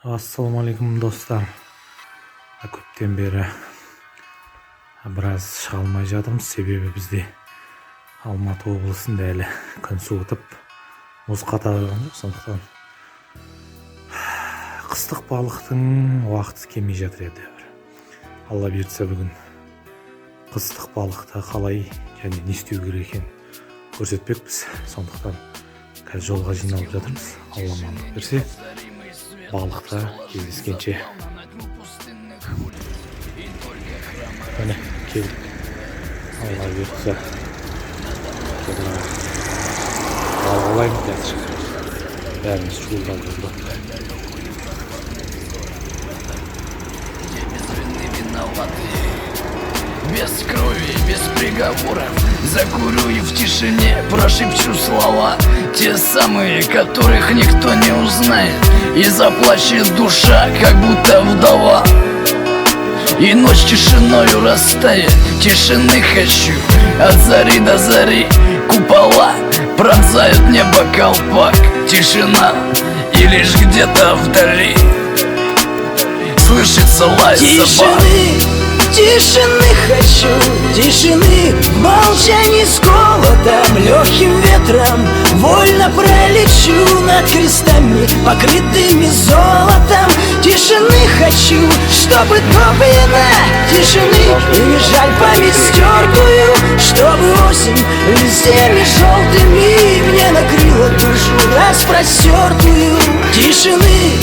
Ассалаумалейкум достар. Көптен бері біраз шыға алмай жатырмыз, себебі бізде Алматы облысында әлі күн суытып, мұз қата қойған жоқ. Сондықтан қыстық балықтың уақыты келмей жатыр еді. Алла бұйыртса бүгін қыстық балықты қалай және не істеу керек екенін көрсетпекпіз. Сондықтан қазір жолға жиналып жатырмыз. Алла амандық берсе, балықта кездескенше. Міне келдік. Алла бұйыртса балық алайын қазір. Бәріміз шуылдап жүрді. Без крови, без приговора закурю и в тишине прошепчу слова, те самые, которых никто не узнает, и заплачет душа, как будто вдова. И ночь тишиною растает, тишины хочу от зари до зари. Купола пронзают небо колпак, тишина, и лишь где-то вдали слышится лай собак. Тишины хочу, тишины, в молчании с холодом, легким ветром вольно пролечу над крестами, покрытыми золотом. Тишины хочу, чтобы топлена тишины, и не жаль память стертую, чтобы осень листьями желтыми мне накрыла душу распростертую. Тишины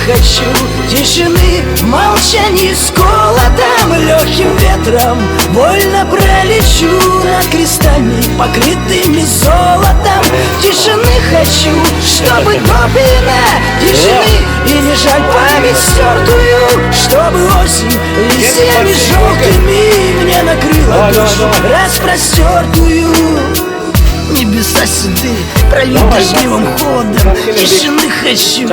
хочу, тишины, в молчании с холодом, легким ветром вольно пролечу над крестами, покрытыми золотом. Тишины хочу, чтобы топлена тишины, и не жаль память стертую, чтобы осень листьями желтыми мне накрыла душу распростертую. Небеса седые, прольют дождливым холодом. Тишины хочу,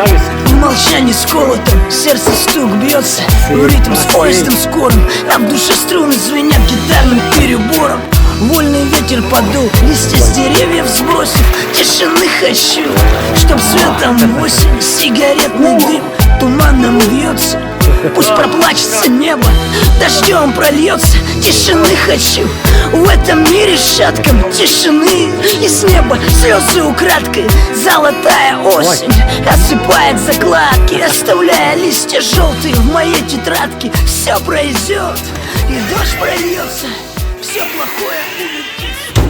в молчании с колотом. Сердце стук бьется в ритм с поездом скорым, а в душе струны звенят гитарным перебором. Вольный ветер подул, листья с деревьев сбросив. Тишины хочу, чтоб светом осень сигаретный дым туманом вьется. Пусть проплачется небо, дождем прольется. Тишины хочу в этом мире шатком, тишины, и с неба слезы украдкой. Золотая осень осыпает закладки, оставляя листья желтые в моей тетрадке. Все пройдет, и дождь прольется, все плохое улетит.